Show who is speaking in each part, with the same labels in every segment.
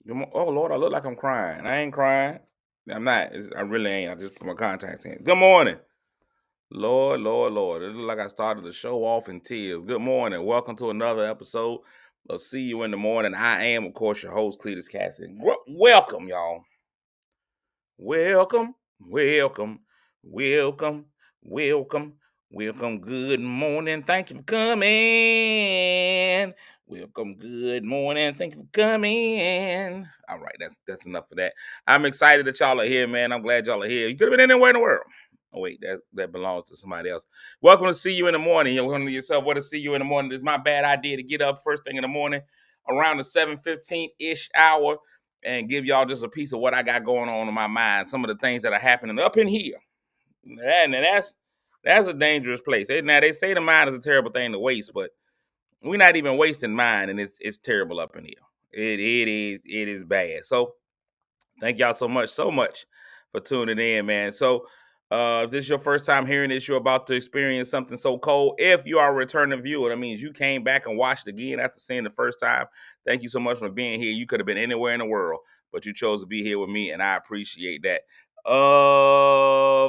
Speaker 1: Oh Lord, I look like I'm crying. I ain't crying. I'm not. I really ain't. I just put my contacts in. Good morning. Lord, Lord, Lord. It look like I started the show off in tears. Good morning. Welcome to another episode of See You in the Morning. I am, of course, your host, Cletus Cassidy. Welcome, y'all. Welcome, welcome, welcome, welcome, welcome. Good morning. Thank you for coming. Welcome. Good morning. Thank you for coming. All right, that's enough of that. I'm excited that y'all are here, man. I'm glad y'all are here. You could have been anywhere in the world. Oh wait, that belongs to somebody else. Welcome to See You in the Morning. You're wondering to yourself, what to See You in the Morning? It's my bad idea to get up first thing in the morning around the 7:15-ish hour and give y'all just a piece of what I got going on in my mind, some of the things that are happening up in here. And that's a dangerous place. Now they say the mind is a terrible thing to waste, but we're not even wasting mind, and it's terrible up in here. It is bad. So thank y'all so much for tuning in, man. So if this is your first time hearing this, you're about to experience something so cold. If you are a returning viewer, that means you came back and watched again after seeing the first time. Thank you so much for being here. You could have been anywhere in the world, but you chose to be here with me, and I appreciate that.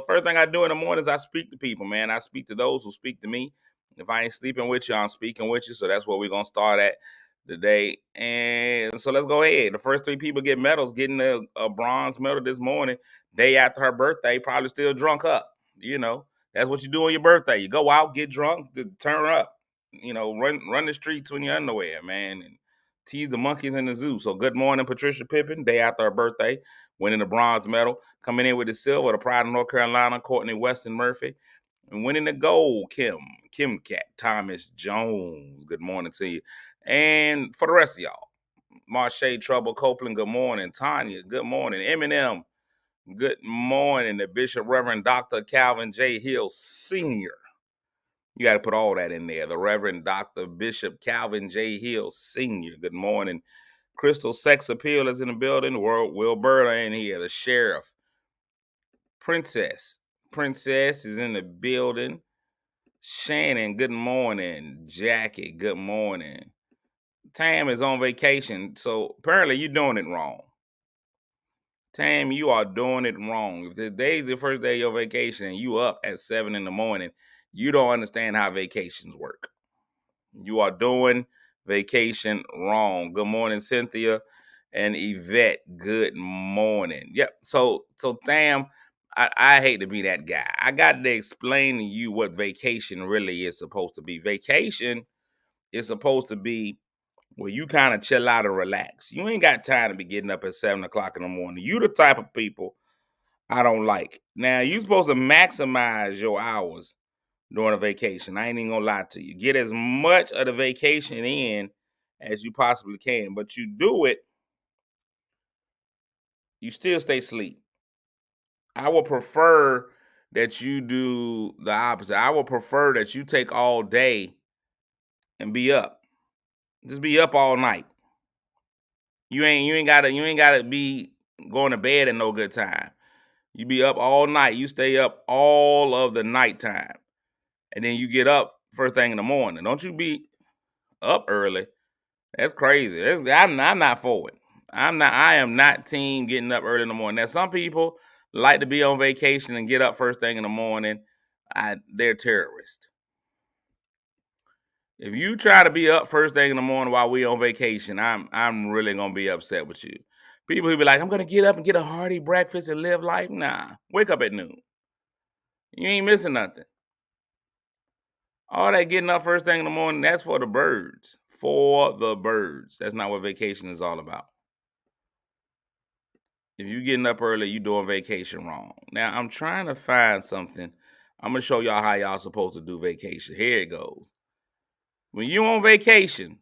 Speaker 1: First thing I do in the morning is I speak to people, man. I speak to those who speak to me. If I ain't sleeping with you, I'm speaking with you. So that's where we're gonna start at today. And so let's go ahead. The first three people get medals, getting a bronze medal this morning, day after her birthday, probably still drunk up. You know, that's what you do on your birthday. You go out, get drunk, to turn up. You know, run the streets in your underwear, man, and tease the monkeys in the zoo. So good morning, Patricia Pippen, day after her birthday, winning the bronze medal. Coming in with the silver, the pride of North Carolina, Courtney Weston Murphy. And winning the gold, Kim Cat Thomas Jones. Good morning to you. And for the rest of y'all, Marche Trouble Copeland, good morning. Tanya, good morning. Eminem, good morning. The Bishop Reverend Dr. Calvin J. Hill Sr. You got to put all that in there. The Reverend Dr. Bishop Calvin J. Hill Sr. Good morning. Crystal Sex Appeal is in the building. Wilberta in here. The Sheriff. Princess is in the building. Shannon, good morning. Jackie, good morning. Tam is on vacation, so apparently you're doing it wrong. Tam, you are doing it wrong. If today's the first day of your vacation and you up at 7 in the morning, you don't understand how vacations work. You are doing vacation wrong. Good morning, Cynthia and Yvette. Good morning. Yep. So Tam, I hate to be that guy. I got to explain to you what vacation really is supposed to be. Vacation is supposed to be where you kind of chill out and relax. You ain't got time to be getting up at 7 o'clock in the morning. You the type of people I don't like. Now, you supposed to maximize your hours during a vacation. I ain't even gonna lie to you. Get as much of the vacation in as you possibly can, but you do it, you still stay asleep. I would prefer that you do the opposite. I would prefer that you take all day and be up. Just be up all night. You ain't gotta be going to bed at no good time. You be up all night. You stay up all of the nighttime. And then you get up first thing in the morning. Don't you be up early. That's crazy. I'm not for it. I am not team getting up early in the morning. Now some people like to be on vacation and get up first thing in the morning. They're terrorists. If you try to be up first thing in the morning while we on vacation, I'm really gonna be upset with you. People who be like, I'm gonna get up and get a hearty breakfast and live life. Nah, wake up at noon. You ain't missing nothing. All that getting up first thing in the morning, that's for the birds. For the birds. That's not what vacation is all about. If you getting up early, you doing vacation wrong. Now, I'm trying to find something. I'm gonna show y'all how y'all supposed to do vacation. Here it goes. When you on vacation,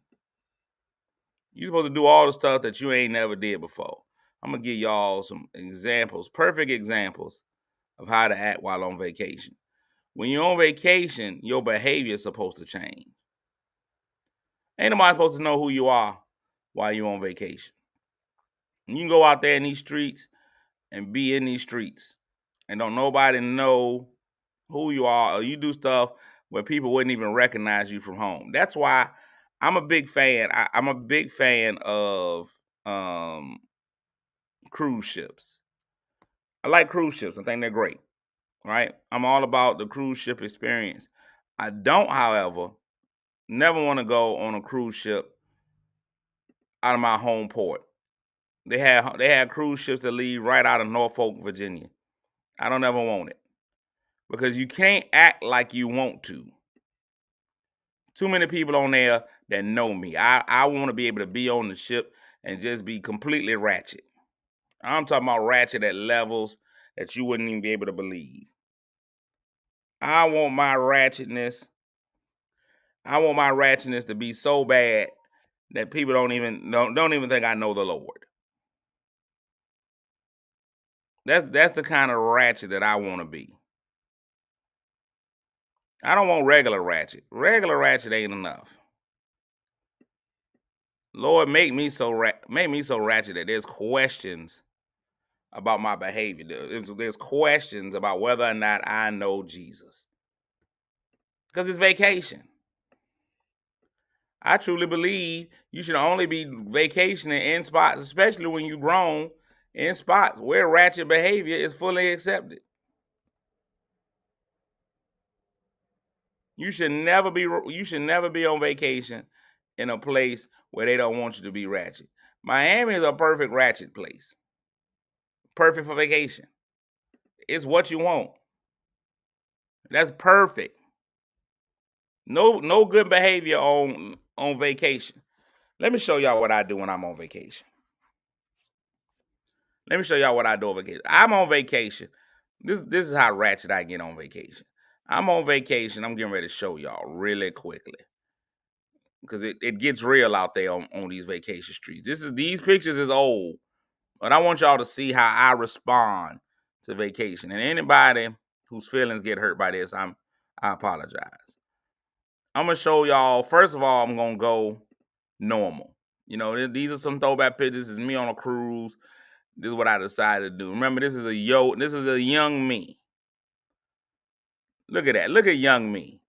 Speaker 1: you supposed to do all the stuff that you ain't never did before. I'm gonna give y'all some examples, perfect examples of how to act while on vacation. When you're on vacation, your behavior is supposed to change. Ain't nobody supposed to know who you are while you're on vacation. You can go out there in these streets and be in these streets, and don't nobody know who you are, or you do stuff where people wouldn't even recognize you from home. That's why I'm a big fan. I'm a big fan of cruise ships. I like cruise ships. I think they're great. Right? I'm all about the cruise ship experience. I don't, however, never want to go on a cruise ship out of my home port. They had cruise ships that leave right out of Norfolk, Virginia. I don't ever want it because you can't act like you want to. Too many people on there that know me. I want to be able to be on the ship and just be completely ratchet. I'm talking about ratchet at levels that you wouldn't even be able to believe. I want my ratchetness to be so bad that people don't even think I know the Lord. That's the kind of ratchet that I want to be. I don't want regular ratchet. Regular ratchet ain't enough. Lord, make me so ratchet that there's questions about my behavior. There's questions about whether or not I know Jesus. Because it's vacation. I truly believe you should only be vacationing in spots, especially when you're grown, in spots where ratchet behavior is fully accepted. You should never be on vacation in a place where they don't want you to be ratchet. Miami is a perfect ratchet place. Perfect for vacation. It's what you want. That's perfect. No good behavior on vacation. Let me show y'all what I do when I'm on vacation. Let me show y'all what I do on vacation. I'm on vacation. This is how ratchet I get on vacation. I'm on vacation. I'm getting ready to show y'all really quickly. Because it gets real out there on these vacation streets. These pictures is old, but I want y'all to see how I respond to vacation. And anybody whose feelings get hurt by this, I apologize. I'm gonna show y'all. First of all, I'm gonna go normal. You know, these are some throwback pictures. This is me on a cruise. This is what I decided to do. Remember, this is a young me. Look at that. Look at young me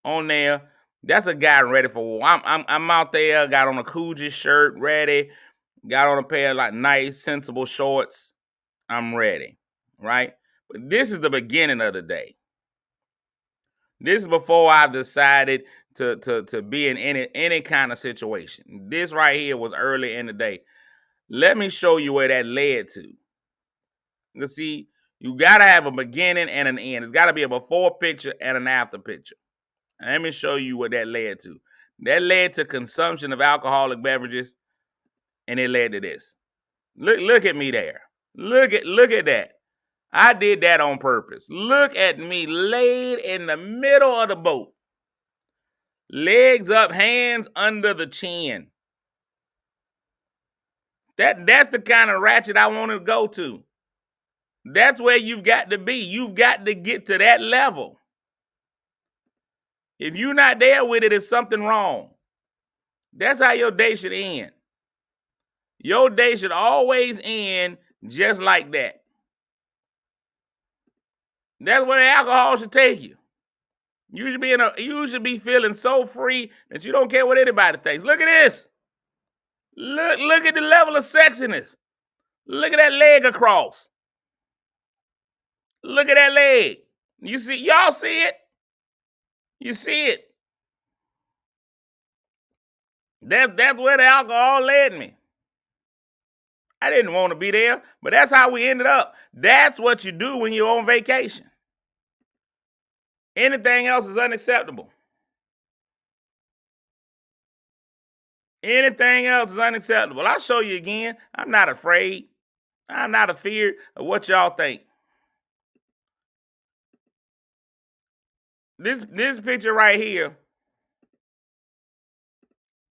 Speaker 1: on there. That's a guy ready for war. I'm out there. Got on a Coogee shirt, ready. Got on a pair of like nice, sensible shorts. I'm ready, right? But this is the beginning of the day. This is before I've decided to be in any kind of situation. This right here was early in the day. Let me show you where that led to. You see, you gotta have a beginning and an end. It's gotta be a before picture and an after picture. And let me show you what that led to. That led to consumption of alcoholic beverages, and it led to this. Look at me there. Look at that. I did that on purpose. Look at me laid in the middle of the boat. Legs up, hands under the chin. That's the kind of ratchet I want to go to. That's where you've got to be. You've got to get to that level. If you're not there with it, it's something wrong. That's how your day should end. Your day should always end just like that. That's where the alcohol should take you. You should be feeling so free that you don't care what anybody thinks. Look at this. Look at the level of sexiness. Look at that leg across. Look at that leg. Y'all see it? You see it? That's where the alcohol led me. I didn't want to be there, but that's how we ended up. That's what you do when you're on vacation. Anything else is unacceptable. Anything else is unacceptable. I'll show you again. I'm not afraid. I'm not afeared of what y'all think. This picture right here.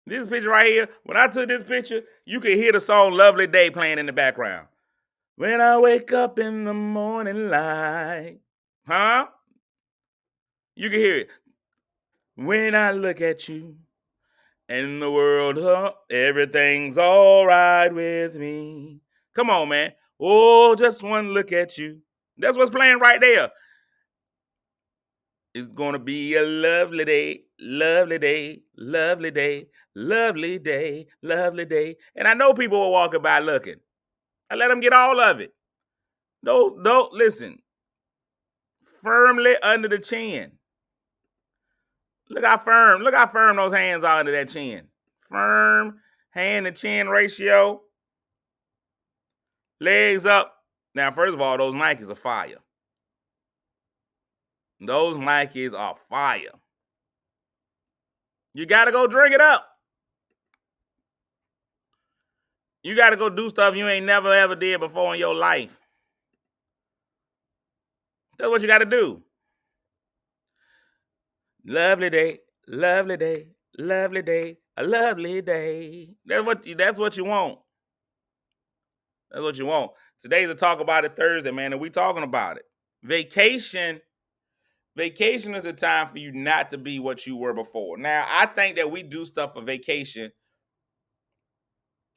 Speaker 1: This picture right here. When I took this picture, you could hear the song "Lovely Day" playing in the background. When I wake up in the morning light. Huh? You can hear it. When I look at you and the world, everything's all right with me. Come on, man. Oh, just one look at you. That's what's playing right there. It's going to be a lovely day. lovely day, lovely day, lovely day, lovely day. And I know people were walking by looking. I let them get all of it. Don't listen. Firmly under the chin. Look how firm those hands are under that chin. Firm hand to chin ratio. Legs up. Now, first of all, those Nikes are fire. Those Nikes are fire. You got to go drink it up. You got to go do stuff you ain't never ever did before in your life. That's what you got to do. Lovely day, lovely day, lovely day, a lovely day. That's what you want. That's what you want. Today's a Talk About It Thursday, man, and we talking about it. Vacation is a time for you not to be what you were before. Now, I think that we do stuff for vacation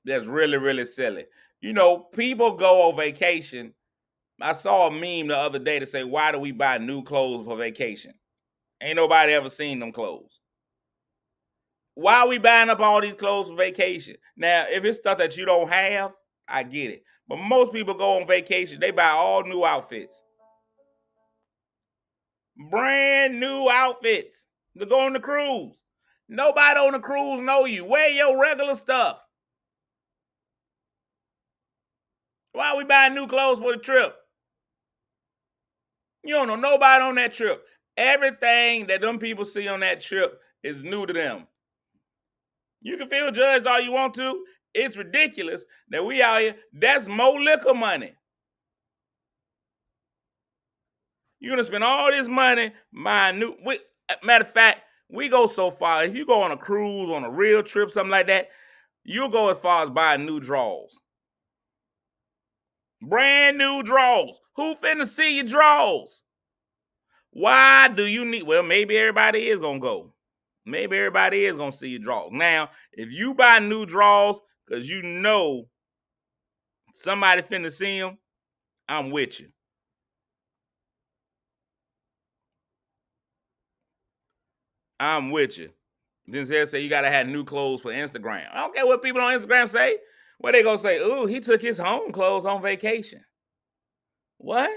Speaker 1: that's really, really silly. You know, people go on vacation. I saw a meme the other day to say, why do we buy new clothes for vacation? Ain't nobody ever seen them clothes. Why are we buying up all these clothes for vacation? Now, if it's stuff that you don't have, I get it. But most people go on vacation, they buy all new outfits. Brand new outfits to go on the cruise. Nobody on the cruise know you. Wear your regular stuff. Why are we buying new clothes for the trip? You don't know nobody on that trip. Everything that them people see on that trip is new to them. You can feel judged all you want to. It's ridiculous that we out here. That's more liquor money. You're gonna spend all this money buying new. Matter of fact, we go so far. If you go on a cruise, on a real trip, something like that, you'll go as far as buying new drawers. Brand new drawers. Who finna see your drawers? Why do you need? Well, maybe everybody is gonna go. Maybe everybody is gonna see your drawers. Now, if you buy new drawers because you know somebody finna see them, I'm with you. I'm with you. Denzel say you gotta have new clothes for Instagram. I don't care what people on Instagram say. What they gonna say? Ooh, he took his home clothes on vacation. What?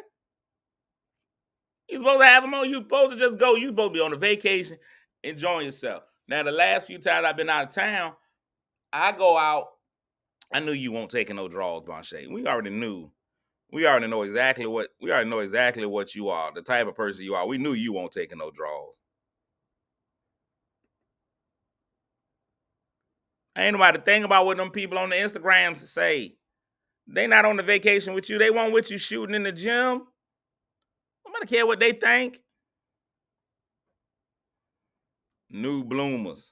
Speaker 1: You supposed to have them on? You supposed to just go? You supposed to be on a vacation, enjoying yourself. Now, the last few times I've been out of town, I go out. I knew you won't take no draws, Bonche. We already knew. We already know exactly what you are, the type of person you are. We knew you won't take no draws. Ain't nobody think about what them people on the Instagrams say. They not on the vacation with you. They want with you shooting in the gym. Nobody care what they think. New bloomers.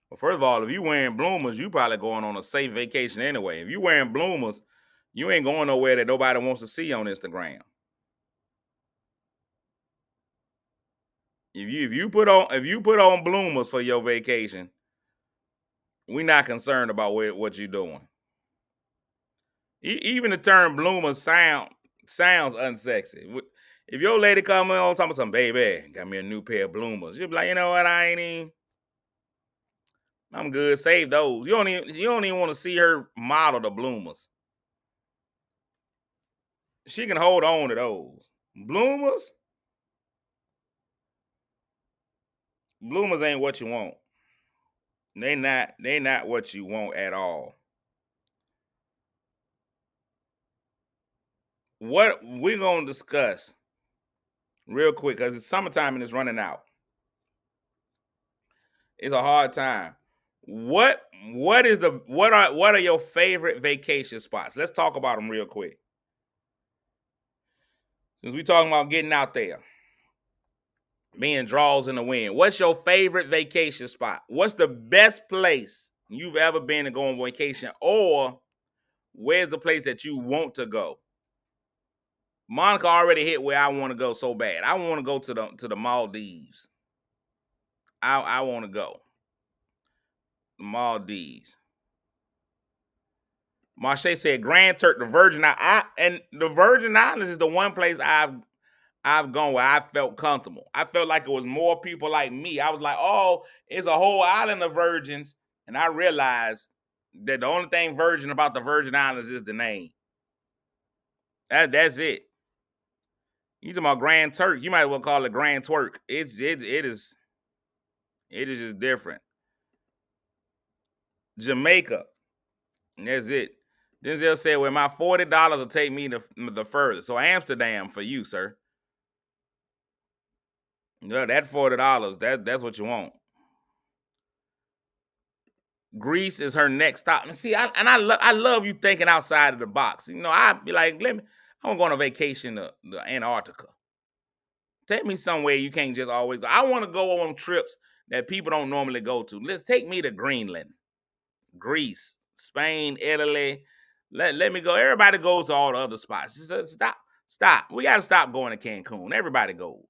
Speaker 1: Well, first of all, if you wearing bloomers, you probably going on a safe vacation anyway. If you wearing bloomers, you ain't going nowhere that nobody wants to see on Instagram. If you put on bloomers for your vacation, we not concerned about what you're doing. Even the term bloomers sounds unsexy. If your lady come on talking about some baby, got me a new pair of bloomers, you'll be like, you know what? I'm good. Save those. You don't even want to see her model the bloomers. She can hold on to those. Bloomers ain't what you want. They not what you want at all. What we're gonna discuss real quick, because it's summertime and it's running out. It's a hard time. What are your favorite vacation spots? Let's talk about them real quick. Since we talking about getting out there, being draws in the wind. What's your favorite vacation spot? What's the best place you've ever been to go on vacation? Or where's the place that you want to go? Monica already hit where I want to go so bad. I want to go to the Maldives. I want to go. The Maldives. Marche said Grand Turk, the Virgin Islands. And the Virgin Islands is the one place I've I've gone where I felt comfortable. I felt like it was more people like me. I was like, oh, it's a whole island of virgins. And I realized that the only thing virgin about the Virgin Islands is the name. That's it. You talking about Grand Turk? You might as well call it Grand Twerk. It is just different. Jamaica, and that's it. Denzel said, "Well, my $40 will take me the further." So Amsterdam for you, sir. Yeah, that $40, that's what you want. Greece is her next stop. And see, I love you thinking outside of the box. You know, I'd be like, I'm going on vacation to Antarctica. Take me somewhere you can't just always go. I want to go on trips that people don't normally go to. Let's take me to Greenland, Greece, Spain, Italy. Let me go. Everybody goes to all the other spots. Stop. We got to stop going to Cancun. Everybody goes.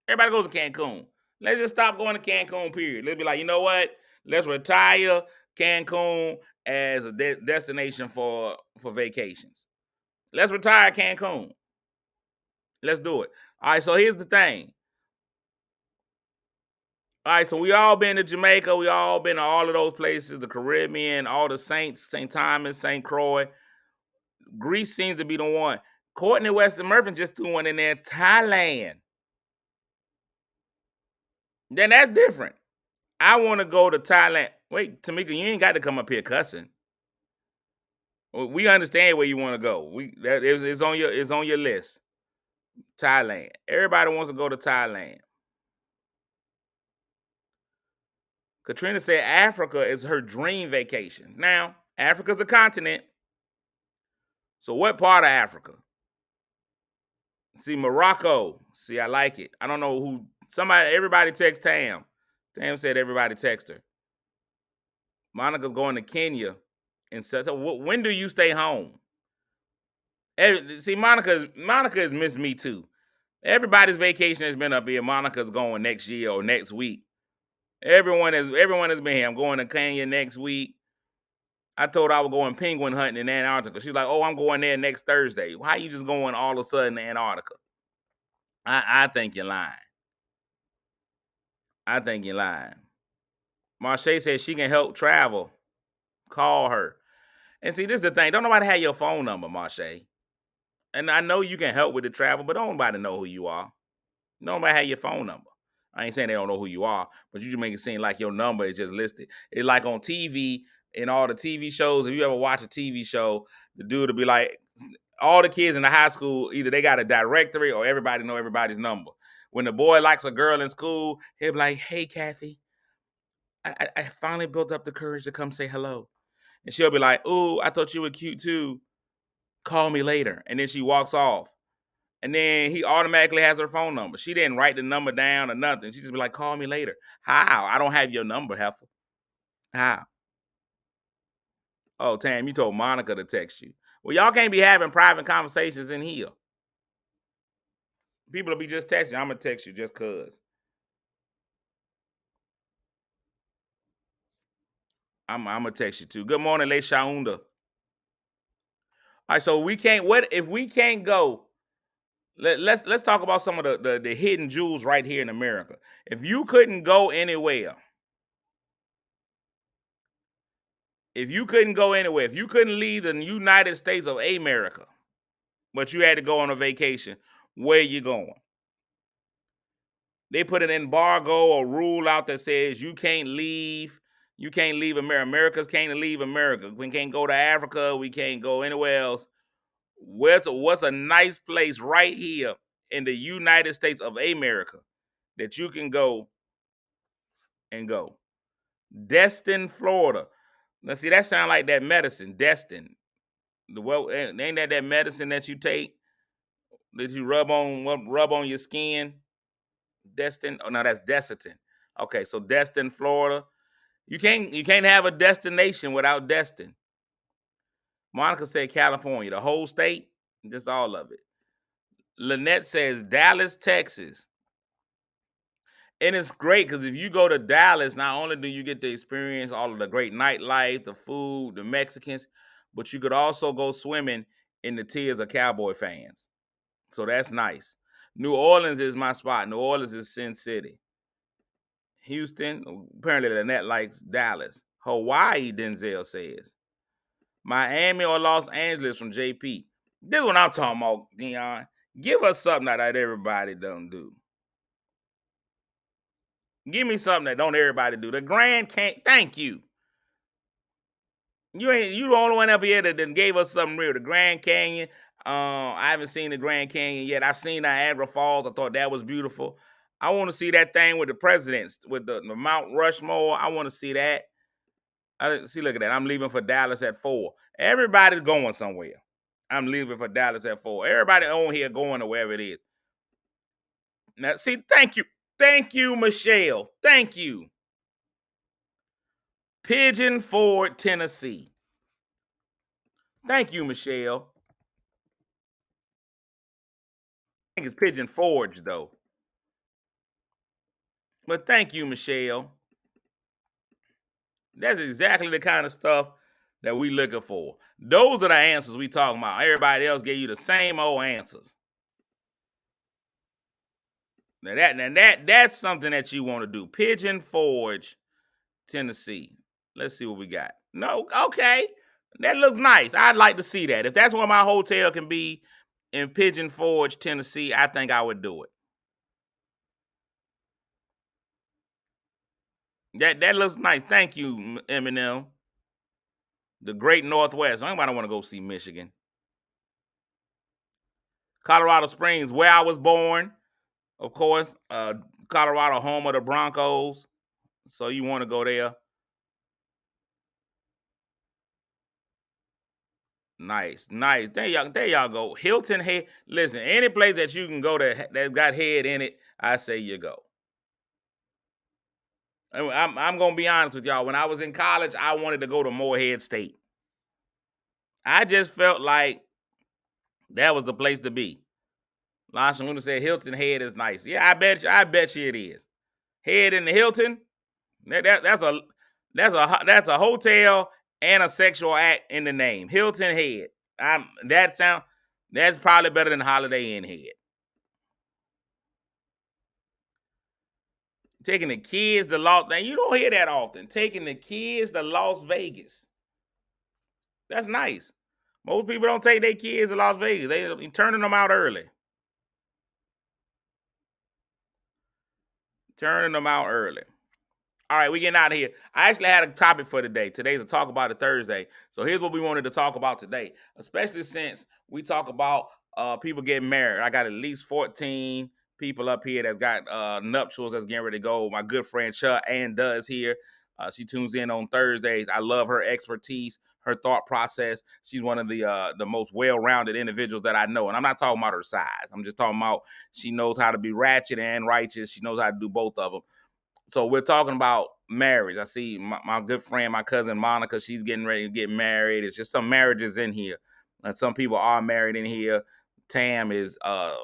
Speaker 1: Everybody goes to Cancun. Let's just stop going to Cancun, period. Let's be like, you know what? Let's retire Cancun as a destination for vacations. Let's retire Cancun. Let's do it. All right, so here's the thing. All right, so we all been to Jamaica. We all been to all of those places, the Caribbean, all the Saints, St. Thomas, St. Croix. Greece seems to be the one. Courtney Weston Murphy just threw one in there, Thailand. Then that's different. I want to go to Thailand. Wait, Tamika, you ain't got to come up here cussing. We understand where you want to go. It's on your list. Thailand. Everybody wants to go to Thailand. Katrina said Africa is her dream vacation. Now, Africa's a continent. So what part of Africa? See, Morocco. See, I like it. I don't know who. Everybody text Tam. Tam said everybody text her. Monica's going to Kenya. And so when do you stay home? See, Monica has missed me too. Everybody's vacation has been up here. Monica's going next year or next week. Everyone has been here. I'm going to Kenya next week. I told her I was going penguin hunting in Antarctica. She's like, "Oh, I'm going there next Thursday." Why are you just going all of a sudden to Antarctica? I think you're lying. I think you're lying. Marche says she can help travel. Call her. And see, this is the thing. Don't nobody have your phone number, Marche. And I know you can help with the travel, but don't nobody know who you are. Nobody have your phone number. I ain't saying they don't know who you are, but you just make it seem like your number is just listed. It's like on TV, in all the TV shows. If you ever watch a TV show, the dude will be like, all the kids in the high school, either they got a directory or everybody know everybody's number. When the boy likes a girl in school, he'll be like, "Hey, Kathy, I finally built up the courage to come say hello." And she'll be like, "Ooh, I thought you were cute too. Call me later." And then she walks off. And then he automatically has her phone number. She didn't write the number down or nothing. She just be like, "Call me later." How? I don't have your number, heifer. How? Oh, Tam, you told Monica to text you. Well, y'all can't be having private conversations in here. People will be just texting. I'm going to text you just because. I'm going to text you too. Good morning, Le Shaunda. All right, so what if we can't go? Let's talk about some of the hidden jewels right here in America. If you couldn't go anywhere, if you couldn't leave the United States of America, but you had to go on a vacation, where you going? They put an embargo or rule out that says you can't leave. You can't leave America. Americans can't leave America. We can't go to Africa. We can't go anywhere else. What's a nice place right here in the United States of America that you can go and go? Destin, Florida. Now, see, that sound like that medicine, Destin. Ain't that medicine that you take that you rub on your skin? Destin. Oh no, that's Desitin. Okay, so Destin, Florida. You can't have a destination without Destin. Monica said California, the whole state, just all of it. Lynette says Dallas, Texas. And it's great because if you go to Dallas, not only do you get to experience all of the great nightlife, the food, the Mexicans, but you could also go swimming in the tears of Cowboy fans. So that's nice. New Orleans is my spot. New Orleans is Sin City. Houston, apparently Lynette likes Dallas. Hawaii, Denzel says. Miami or Los Angeles from JP. This is what I'm talking about, Dion. Give us something that everybody don't do. Give me something that don't everybody do. The Grand Canyon. Thank you. You the only one up here that gave us something real. The Grand Canyon. I haven't seen the Grand Canyon yet. I've seen Niagara Falls. I thought that was beautiful. I want to see that thing with the presidents, with the Mount Rushmore. I want to see that. See, look at that. I'm leaving for Dallas at 4. Everybody's going somewhere. I'm leaving for Dallas at 4. Everybody on here going to wherever it is. Now, see, thank you. Thank you, Michelle. Thank you. Pigeon Forge, Tennessee. Thank you, Michelle. I think it's Pigeon Forge, though. But thank you, Michelle. That's exactly the kind of stuff that we looking for. Those are the answers we talking about. Everybody else gave you the same old answers. Now that's something that you want to do. Pigeon Forge, Tennessee. Let's see what we got. No, okay. That looks nice. I'd like to see that. If that's where my hotel can be in Pigeon Forge, Tennessee, I think I would do it. That looks nice. Thank you, Eminem. The Great Northwest. Anybody want to go see Michigan? Colorado Springs, where I was born, of course. Colorado, home of the Broncos. So you want to go there? Nice. There y'all go. Hilton Head. Listen, any place that you can go that's got head in it, I say you go. I'm gonna be honest with y'all. When I was in college, I wanted to go to Morehead State. I just felt like that was the place to be. Lawson Luna said Hilton Head is nice. Yeah, I bet you it is. Head in the Hilton. That's a hotel and a sexual act in the name. Hilton Head. That's probably better than Holiday Inn Head. Taking the kids to Las. Now you don't hear that often. Taking the kids to Las Vegas. That's nice. Most people don't take their kids to Las Vegas. They turning them out early. Turning them out early. All right, we getting out of here. I actually had a topic for today. Today's a Talk About It Thursday. So here's what we wanted to talk about today, especially since we talk about people getting married. I got at least 14 people up here that got nuptials that's getting ready to go. My good friend Chuck Ann does here. She tunes in on Thursdays. I love her expertise, her thought process. She's one of the most well-rounded individuals that I know. And I'm not talking about her size. I'm just talking about she knows how to be ratchet and righteous. She knows how to do both of them. So we're talking about marriage. I see my good friend, my cousin Monica, she's getting ready to get married. It's just some marriages in here. And some people are married in here. Tam is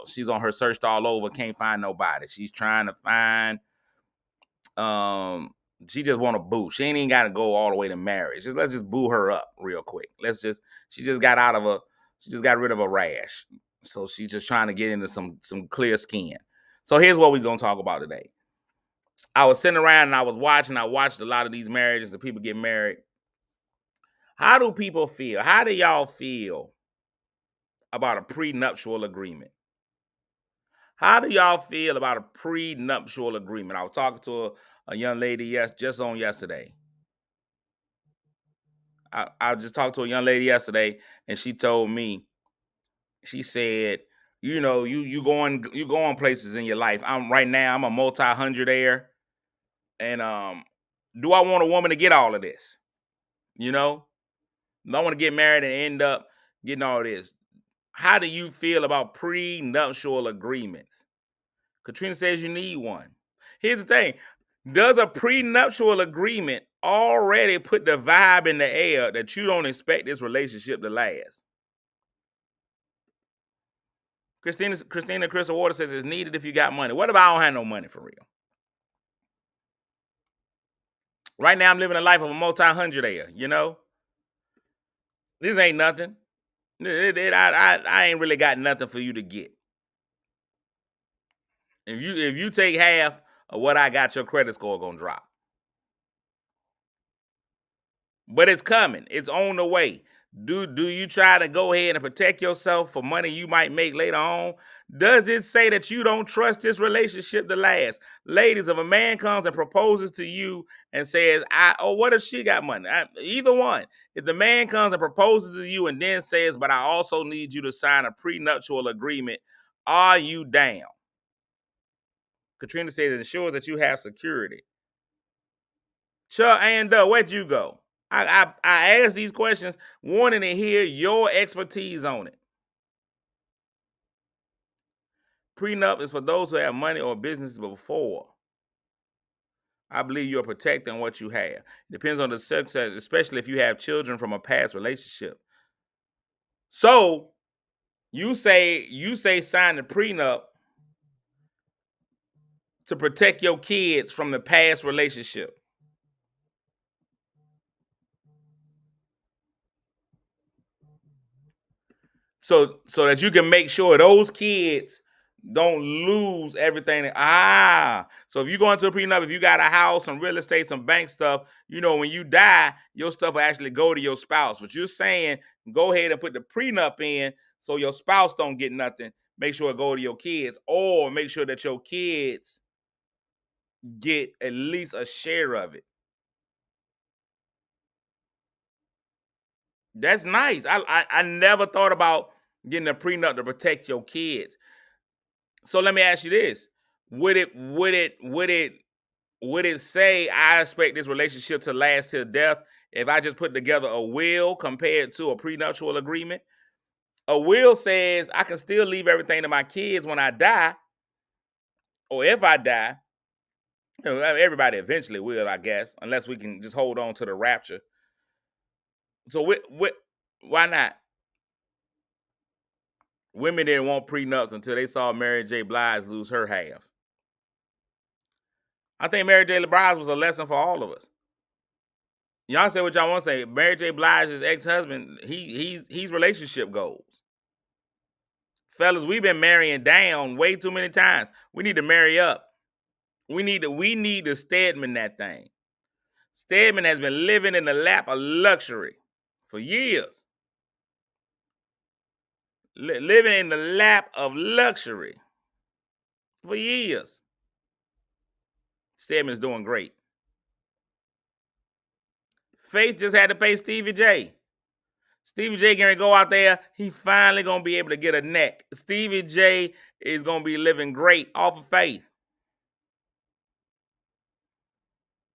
Speaker 1: she's on her search all over, can't find nobody. She's trying to find she just want to boo. She ain't even got to go all the way to marriage. Let's just boo her up real quick. She just got rid of a rash. So she's just trying to get into some clear skin. So here's what we're going to talk about today. I was sitting around and I watched a lot of these marriages and people get married. How do people feel? How do y'all feel about a prenuptial agreement? How do y'all feel about a prenuptial agreement? I was talking to a young lady just on yesterday. I just talked to a young lady yesterday and she told me, she said, you know, you going places in your life. I'm a multi-hundredaire. And do I want a woman to get all of this? You know? I want to get married and end up getting all this. How do you feel about prenuptial agreements? Katrina says you need one. Here's the thing. Does a prenuptial agreement already put the vibe in the air that you don't expect this relationship to last? Christina Crystal Water says it's needed if you got money. What if I don't have no money for real? Right now I'm living a life of a multi-hundredaire, you know? This ain't nothing. I ain't really got nothing for you to get. If you take half of what I got, your credit score gonna drop. But it's coming. It's on the way. Do you try to go ahead and protect yourself for money you might make later on? Does it say that you don't trust this relationship to last? Ladies, if a man comes and proposes to you and says, what if she got money? Either one. If the man comes and proposes to you and then says, but I also need you to sign a prenuptial agreement, are you down? Katrina says it ensures that you have security. Chuck and where'd you go? I ask these questions wanting to hear your expertise on it. Prenup is for those who have money or businesses before. I believe you're protecting what you have. It depends on the success, especially if you have children from a past relationship. So you say sign the prenup to protect your kids from the past relationship. So that you can make sure those kids don't lose everything. So if you go into a prenup, if you got a house, some real estate, some bank stuff, when you die, your stuff will actually go to your spouse. But you're saying go ahead and put the prenup in so your spouse don't get nothing. Make sure it go to your kids, or make sure that your kids get at least a share of it. That's nice. I never thought about getting a prenup to protect your kids. So let me ask you this: Would it say I expect this relationship to last till death if I just put together a will compared to a prenuptial agreement? A will says I can still leave everything to my kids when I die, or if I die. Everybody eventually will, I guess, unless we can just hold on to the rapture. So why not? Women didn't want prenups until they saw Mary J. Blige lose her half. I think Mary J. Blige was a lesson for all of us. Y'all say what y'all want to say. Mary J. Blige's ex-husband, he's relationship goals. Fellas, we've been marrying down way too many times. We need to marry up. We need to Stedman that thing. Stedman has been living in the lap of luxury for years. Living in the lap of luxury for years. Stedman's doing great. Faith just had to pay Stevie J. Stevie J gonna go out there. He finally gonna be able to get a neck. Stevie J is gonna be living great off of Faith.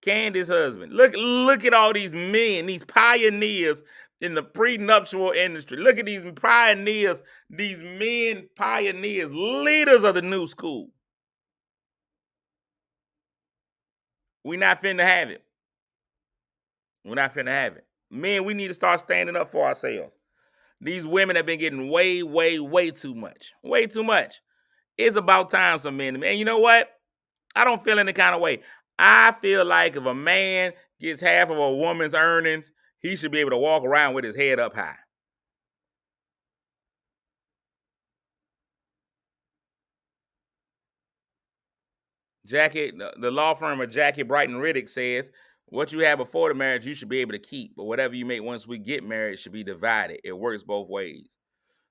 Speaker 1: Candy's husband. Look at all these men, these pioneers in the prenuptial industry. Look at these pioneers, these men pioneers, leaders of the new school. We not finna have it. We're not finna have it. Men, we need to start standing up for ourselves. These women have been getting way, way, way too much. Way too much. It's about time some men. And you know what? I don't feel any kind of way. I feel like if a man gets half of a woman's earnings, he should be able to walk around with his head up high. Jackie, the law firm of Jackie Brighton Riddick says, what you have before the marriage, you should be able to keep. But whatever you make once we get married should be divided. It works both ways.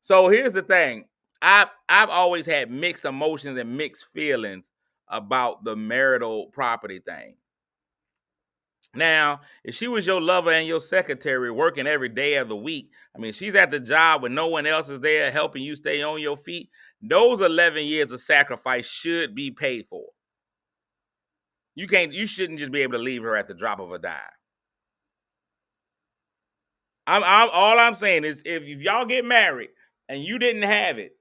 Speaker 1: So here's the thing. I've always had mixed emotions and mixed feelings about the marital property thing. Now, if she was your lover and your secretary working every day of the week, I mean, she's at the job when no one else is there helping you stay on your feet, those 11 years of sacrifice should be paid for. You shouldn't just be able to leave her at the drop of a dime. All I'm saying is if y'all get married and you didn't have it,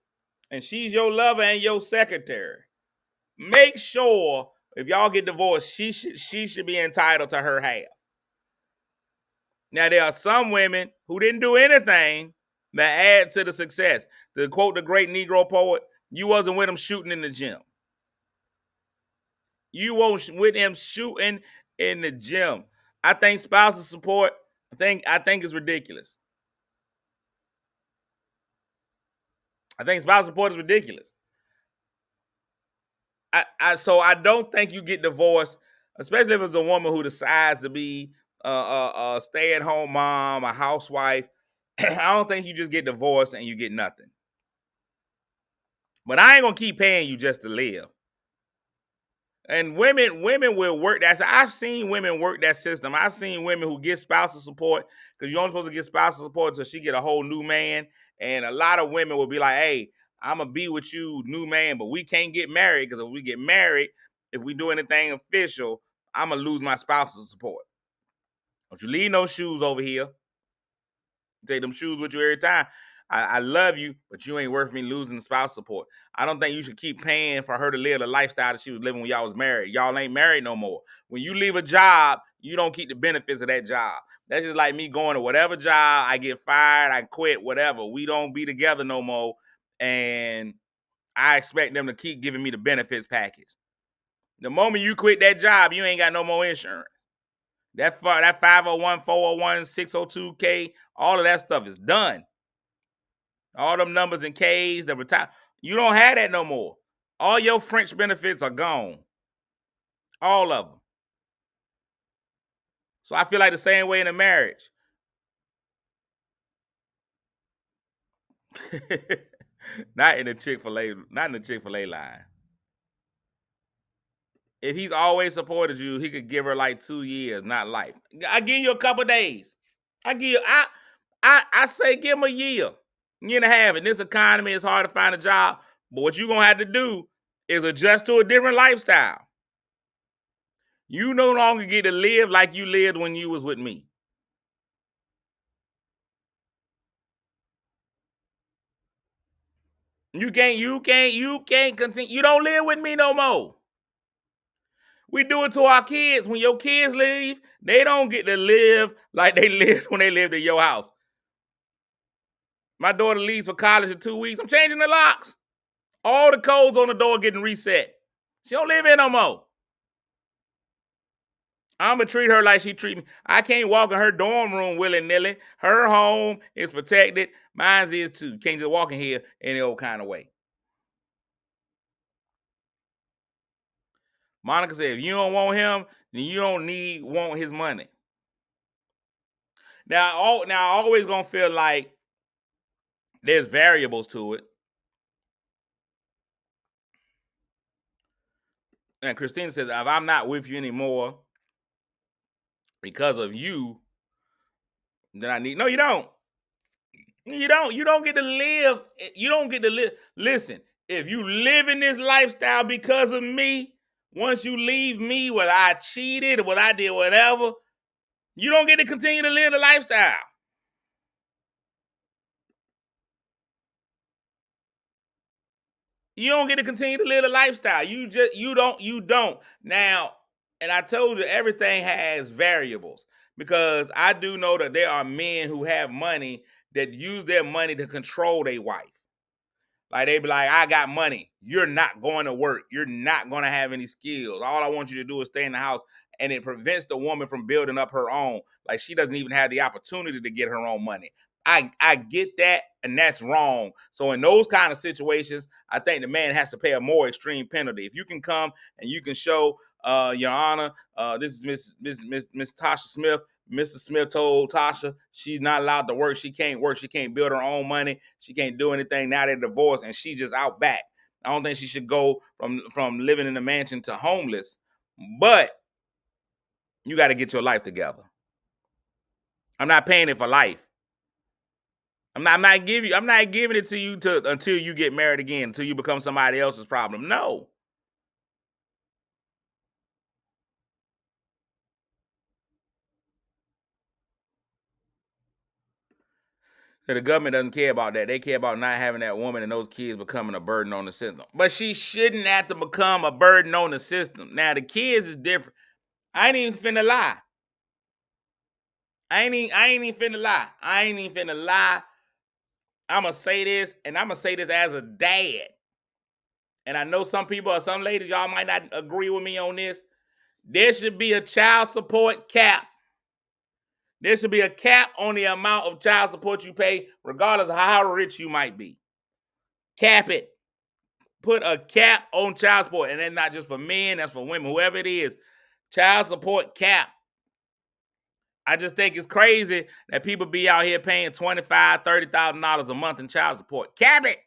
Speaker 1: and she's your lover and your secretary, make sure if y'all get divorced, she should be entitled to her half. Now, there are some women who didn't do anything that add to the success. To quote the great Negro poet, you wasn't with him shooting in the gym. You won't with him shooting in the gym. I think spousal support, I think is ridiculous. I think spousal support is ridiculous. So I don't think you get divorced, especially if it's a woman who decides to be a stay-at-home mom, a housewife. I don't think you just get divorced and you get nothing. But I ain't gonna keep paying you just to live. And women will work that. I've seen women work that system. I've seen women who get spousal support because you're only supposed to get spousal support until she get a whole new man. And a lot of women will be like, "Hey, I'm gonna be with you, new man, but we can't get married because if we get married, if we do anything official, I'm gonna lose my spousal support. Don't you leave no shoes over here? Take them shoes with you every time. I love you, but you ain't worth me losing the spouse support. I don't think you should keep paying for her to live the lifestyle that she was living when y'all was married. Y'all ain't married no more. When you leave a job, you don't keep the benefits of that job. That's just like me going to whatever job, I get fired, I quit, whatever. We don't be together no more. And I expect them to keep giving me the benefits package. The moment you quit that job, you ain't got no more insurance. That 501, 401, 602K, all of that stuff is done. All them numbers and K's, the retire. You don't have that no more. All your French benefits are gone. All of them. So I feel like the same way in a marriage. Not in the Chick-fil-A, not in the Chick-fil-A line. If he's always supported you, he could give her like 2 years, not life. I give you a couple days. I say give him a year and a half. In this economy, it's hard to find a job. But what you're gonna have to do is adjust to a different lifestyle. You no longer get to live like you lived when you was with me. You can't continue. You don't live with me no more. We do it to our kids. When your kids leave, they don't get to live like they lived when they lived in your house. My daughter leaves for college in 2 weeks. I'm changing the locks. All the codes on the door getting reset. She don't live here no more. I'm gonna treat her like she treat me. I can't walk in her dorm room willy-nilly. Her home is protected. Mine's is too. Can't just walk in here any old kind of way. Monica said, if you don't want him, then you don't want his money. Now, I always gonna feel like there's variables to it. And Christina says, if I'm not with you anymore because of you, then I need. No, you don't. You don't. You don't get to live. You don't get to live. Listen, if you live in this lifestyle because of me, once you leave me, whether I cheated or whether I did whatever, you don't get to continue to live the lifestyle. You don't get to continue to live the lifestyle. You don't. Now, and I told you everything has variables because I do know that there are men who have money that use their money to control their wife. Like they be like, I got money. You're not going to work. You're not going to have any skills. All I want you to do is stay in the house. And it prevents the woman from building up her own. Like she doesn't even have the opportunity to get her own money. I get that, and that's wrong. So in those kind of situations, I think the man has to pay a more extreme penalty. If you can come and you can show, Your Honor, this is Miss Tasha Smith. Mr. Smith told Tasha she's not allowed to work. She can't work. She can't build her own money. She can't do anything. Now they're divorced, and she just out back. I don't think she should go from living in a mansion to homeless. But you got to get your life together. I'm not paying it for life. I'm not giving it to you until you get married again, until you become somebody else's problem. No. So the government doesn't care about that. They care about not having that woman and those kids becoming a burden on the system. But she shouldn't have to become a burden on the system. Now the kids is different. I ain't even finna lie. I ain't even finna lie. I ain't even finna lie. I'ma say this, and I'ma say this as a dad. And I know some people or some ladies, y'all might not agree with me on this. There should be a child support cap. There should be a cap on the amount of child support you pay, regardless of how rich you might be. Cap it. put a cap on child support, and that's not just for men, that's for women, whoever it is. Child support cap. I just think it's crazy that people be out here paying $25,000, $30,000 a month in child support. Cap it.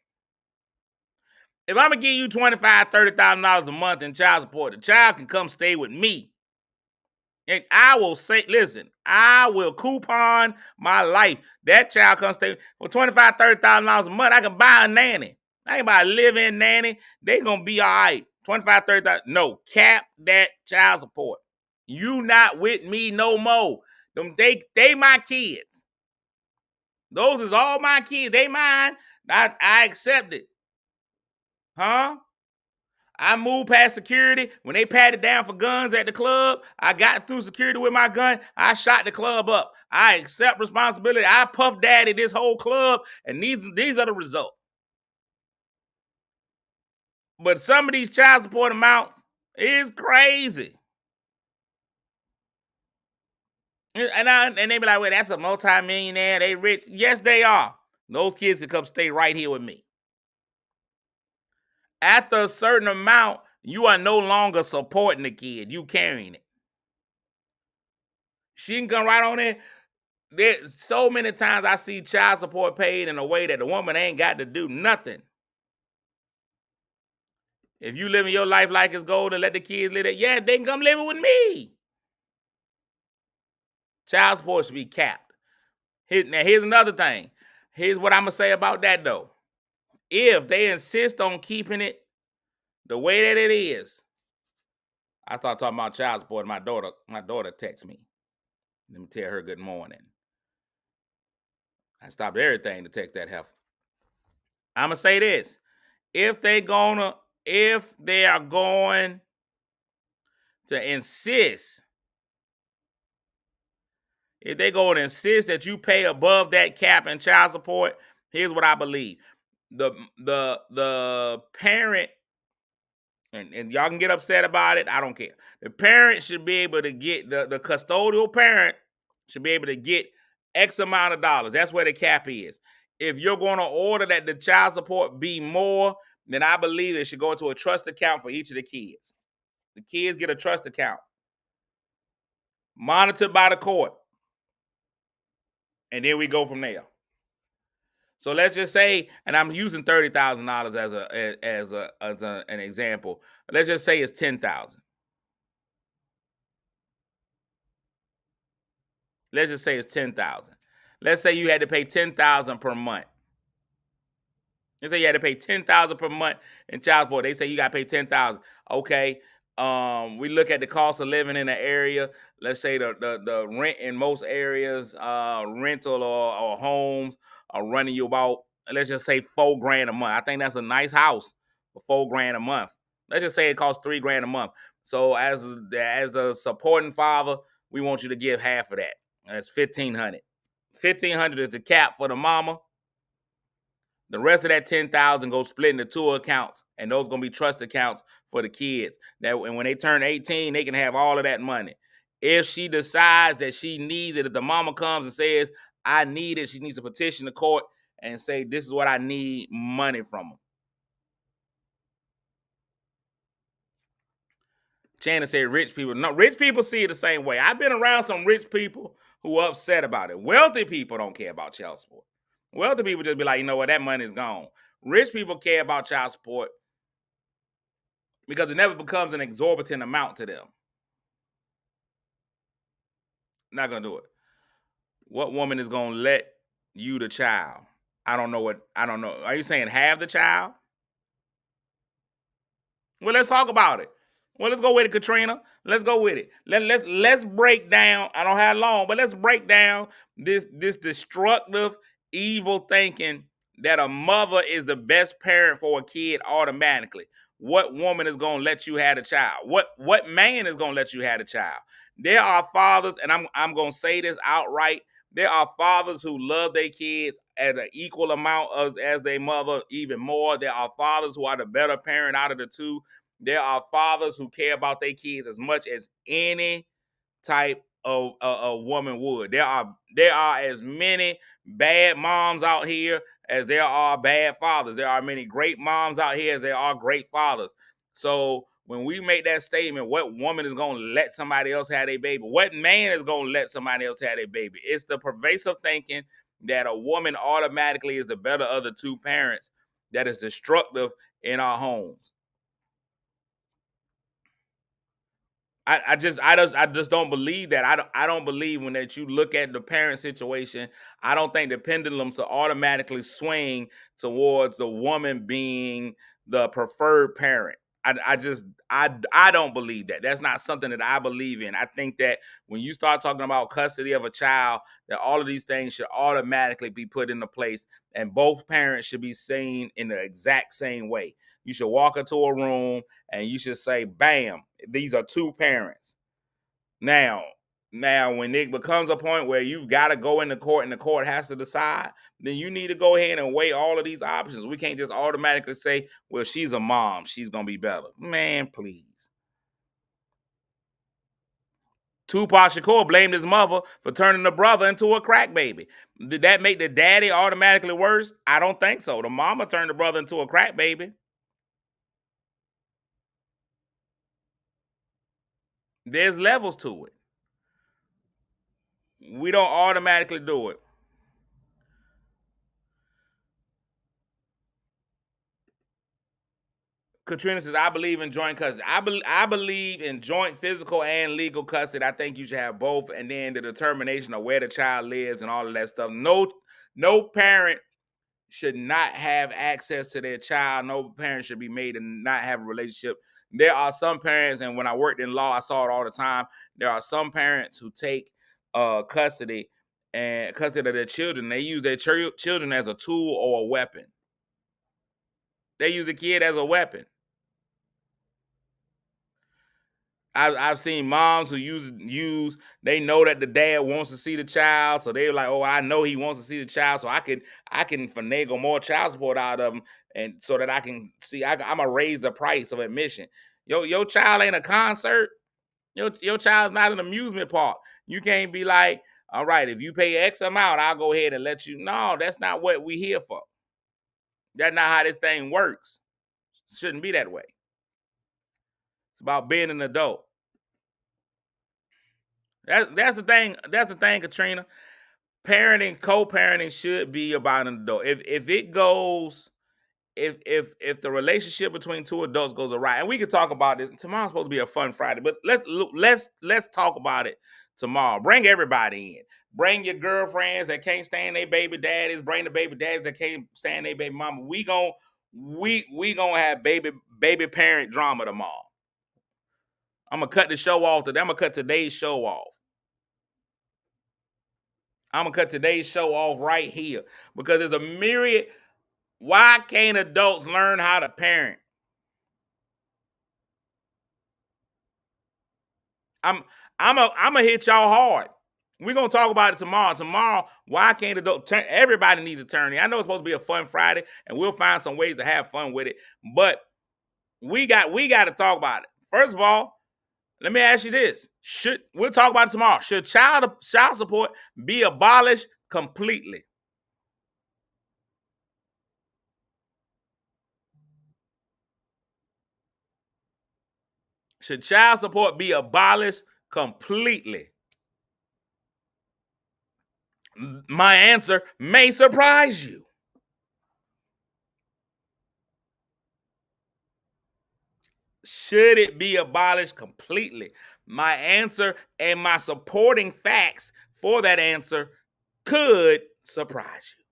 Speaker 1: If I'm gonna give you $25,000, $30,000 a month in child support, the child can come stay with me. And I will say, listen, I will coupon my life. That child comes stay for $25,000, $30,000 a month. I can buy a nanny. I can buy a live-in nanny. They gonna be all right. $25,000, $30,000. No, cap that child support. You not with me no more. Them they my kids. Those is all my kids. They mine. I accept it. Huh? I moved past security. When they patted down for guns at the club, I got through security with my gun. I shot the club up. I accept responsibility. I puff daddy this whole club, and these are the results. But some of these child support amounts is crazy. And they be like, well, that's a multimillionaire. They rich. Yes, they are. Those kids can come stay right here with me. After a certain amount, you are no longer supporting the kid. You carrying it. She can come right on there. There's so many times I see child support paid in a way that the woman ain't got to do nothing. If you living your life like it's gold and let the kids live it, yeah, they can come live it with me. Child support should be capped. Now, here's another thing. Here's what I'm going to say about that, though. If they insist on keeping it the way that it is, I start talking about child support. My daughter texts me. Let me tell her good morning. I stopped everything to text that heifer. I'm going to say this. If they are going to insist, if they go and insist that you pay above that cap in child support, here's what I believe. The parent, and y'all can get upset about it, I don't care. The parent should be able to get, the custodial parent should be able to get X amount of dollars. That's where the cap is. If you're going to order that the child support be more, then I believe it should go into a trust account for each of the kids. The kids get a trust account, monitored by the court, and then we go from there. So let's just say, and I'm using $30,000 as an example. Let's just say it's $10,000. Let's just say it's $10,000. Let's say you had to pay $10,000 per month. Let's say you had to pay $10,000 per month in child support. They say you got to pay $10,000. Okay. We look at the cost of living in the area. Let's say the rent in most areas, rental or homes are running you about, let's just say $4,000 a month. I think that's a nice house for $4,000 a month. Let's just say it costs $3,000 a month. So as a supporting father, we want you to give half of that. That's $1,500. $1,500 is the cap for the mama. The rest of that $10,000 goes split into 2 accounts, and those gonna be trust accounts for the kids. And when they turn 18, they can have all of that money. If she decides that she needs it, if the mama comes and says, I need it, she needs to petition the court and say, this is what I need money from them. Shannon said rich people. No, rich people see it the same way. I've been around some rich people who are upset about it. Wealthy people don't care about child support. Wealthy people just be like, you know what, that money is gone. Rich people care about child support because it never becomes an exorbitant amount to them. Not gonna do it. What woman is gonna let you the child? I don't know. Are you saying have the child? Well, let's talk about it. Well, let's go with it, Katrina. Let's go with it. Let's break down. I don't have long, but let's break down this destructive, evil thinking that a mother is the best parent for a kid automatically. What woman is gonna let you have a child? What man is gonna let you have a child? There are fathers, and I'm gonna say this outright. There are fathers who love their kids at an equal amount as their mother, even more. There are fathers who are the better parent out of the two. There are fathers who care about their kids as much as any type a woman would. There are as many bad moms out here as there are bad fathers. There are many great moms out here as there are great fathers. So when we make that statement, what woman is going to let somebody else have their baby? What man is going to let somebody else have their baby? It's the pervasive thinking that a woman automatically is the better of the two parents that is destructive in our homes. I just don't believe that. I don't believe when that you look at the parent situation. I don't think the pendulums will automatically swing towards the woman being the preferred parent. I don't believe that. That's not something that I believe in. I think that when you start talking about custody of a child, that all of these things should automatically be put into place, and both parents should be seen in the exact same way. You should walk into a room and you should say, "Bam, these are two parents." Now, now, when it becomes a point where you've got to go into court and the court has to decide, then you need to go ahead and weigh all of these options. We can't just automatically say, "Well, she's a mom, she's gonna be better." Man, please. Tupac Shakur blamed his mother for turning the brother into a crack baby. Did that make the daddy automatically worse? I don't think so. The mama turned the brother into a crack baby. There's levels to it. We don't automatically do it. Katrina says, "I believe in joint custody. I believe in joint physical and legal custody. I think you should have both, and then the determination of where the child lives and all of that stuff. No parent should not have access to their child. No parent should be made to not have a relationship. There are some parents, and when I worked in law, I saw it all the time. There are some parents who take custody and custody of their children. They use their children as a tool or a weapon. They use the kid as a weapon. I've seen moms who use they know that the dad wants to see the child, so they're like, "Oh, I know he wants to see the child, so I can finagle more child support out of him, and so that I can see I'm gonna raise the price of admission." Your child ain't a concert. Your child's not an amusement park. You can't be like, "All right, if you pay X amount, I'll go ahead and let you." No, that's not what we here for. That's not how this thing works. It shouldn't be that way. It's about being an adult. That's the thing. That's the thing, Katrina. Parenting, co-parenting should be about an adult. If it goes, if the relationship between two adults goes awry, and we could talk about this. Tomorrow's supposed to be a fun Friday, but let's talk about it tomorrow. Bring everybody in. Bring your girlfriends that can't stand their baby daddies. Bring the baby daddies that can't stand their baby mama. We gonna have baby parent drama tomorrow. I'm gonna cut the show off. I'm gonna cut today's show off. I'm gonna cut today's show off right here because there's a myriad. Why can't adults learn how to parent? I'm I'm gonna hit y'all hard. We're gonna talk about it tomorrow. Tomorrow, why can't adults turn? Everybody needs a attorney. I know it's supposed to be a fun Friday, and we'll find some ways to have fun with it. But we got to talk about it. First of all, let me ask you this: we'll talk about it tomorrow? Should child support be abolished completely? Should child support be abolished completely? My answer may surprise you. Should it be abolished completely? My answer and my supporting facts for that answer could surprise you.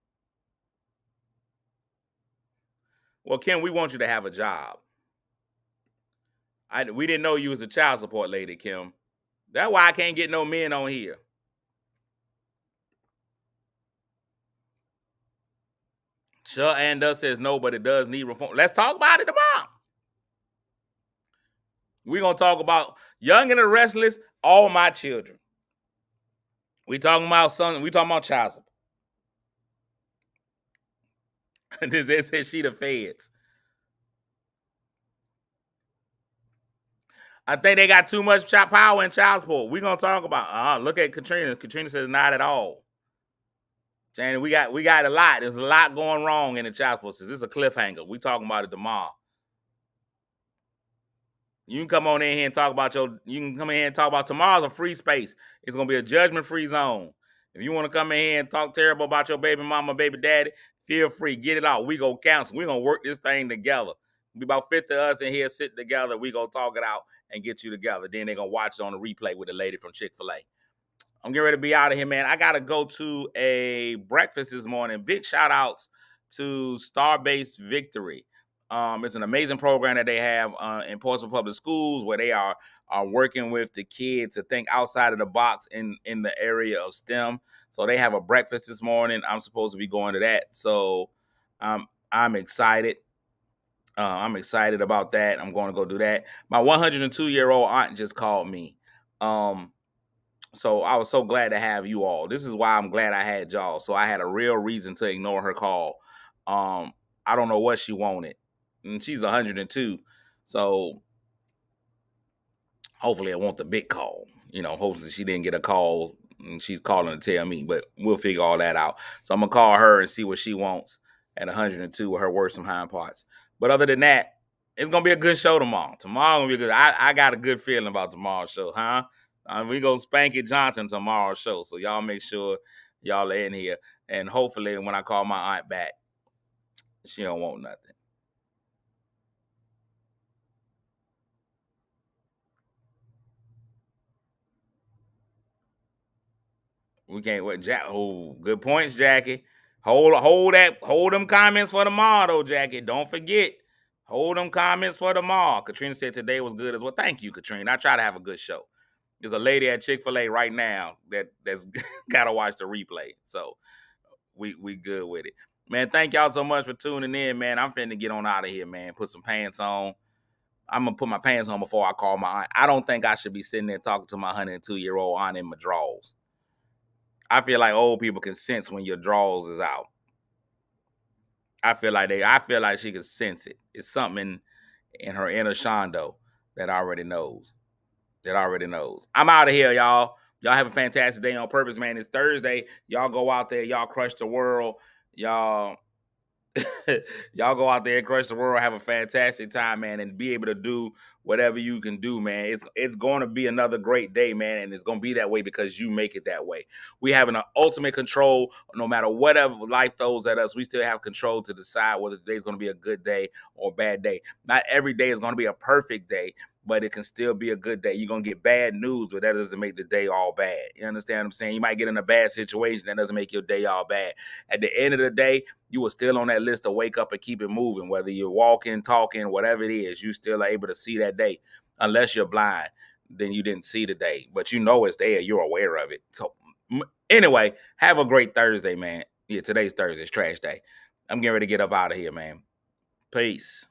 Speaker 1: Well, Kim, we want you to have a job. We didn't know you was a child support lady, Kim. That's why I can't get no men on here. Sure, and does says no, but it does need reform. Let's talk about it tomorrow. We're gonna talk about Young and the Restless, All My Children. We talking about something. We talking about child support. This says she the feds. I think they got too much power in child support. We're gonna talk about. Look at Katrina. Katrina says not at all. Janie, we got a lot. There's a lot going wrong in the child support system. This is a cliffhanger. We talking about it tomorrow. You can come on in here and talk about you can come in here and talk about tomorrow's a free space. It's gonna be a judgment-free zone. If you want to come in here and talk terrible about your baby mama, baby daddy, feel free. Get it out. We go counsel. We're gonna work this thing together. Be about 50 of us in here sitting together. We gonna talk it out and get you together. Then they're gonna watch it on the replay with the lady from Chick-fil-A. I'm getting ready to be out of here, man. I gotta go to a breakfast this morning. Big shout outs to Starbase Victory. It's an amazing program that they have in Portsmouth Public Schools where they are working with the kids to think outside of the box in the area of STEM. So they have a breakfast this morning. I'm supposed to be going to that. So I'm excited. I'm excited about that. I'm going to go do that. My 102-year-old aunt just called me. So I was so glad to have you all. This is why I'm glad I had y'all. So I had a real reason to ignore her call. I don't know what she wanted. And she's 102. So hopefully I want the big call. Hopefully she didn't get a call and she's calling to tell me, but we'll figure all that out. So I'm going to call her and see what she wants at 102 with her worst hind parts. But other than that, it's going to be a good show tomorrow. Tomorrow going to be good. I got a good feeling about tomorrow's show, huh? We go Spanky Johnson tomorrow's show. So y'all make sure y'all are in here. And hopefully when I call my aunt back, she don't want nothing. We can't wait. Good points, Jackie. Hold them comments for tomorrow, though, Jackie. Don't forget. Hold them comments for tomorrow. Katrina said today was good as well. Thank you, Katrina. I try to have a good show. There's a lady at Chick-fil-A right now that's gotta watch the replay. So we good with it. Man, thank y'all so much for tuning in, man. I'm finna get on out of here, man. Put some pants on. I'm gonna put my pants on before I call my aunt. I don't think I should be sitting there talking to my 102-year-old aunt in my drawers. I feel like old people can sense when your drawers is out. I feel like she can sense it. It's something in her inner Shondo that already knows. I'm out of here, y'all. Y'all have a fantastic day on purpose, man. It's Thursday. Y'all go out there. Y'all crush the world. Y'all go out there and crush the world. Have a fantastic time, man, and be able to do whatever you can do, man. It's going to be another great day, man, and it's going to be that way because you make it that way. We have an ultimate control. No matter whatever life throws at us, we still have control to decide whether today's going to be a good day or a bad day. Not every day is going to be a perfect day, but it can still be a good day. You're going to get bad news, but that doesn't make the day all bad. You understand what I'm saying? You might get in a bad situation. That doesn't make your day all bad. At the end of the day, you were still on that list to wake up and keep it moving. Whether you're walking, talking, whatever it is, you still are able to see that day. Unless you're blind, then you didn't see the day. But you know it's there. You're aware of it. So anyway, have a great Thursday, man. Yeah, today's Thursday. It's trash day. I'm getting ready to get up out of here, man. Peace.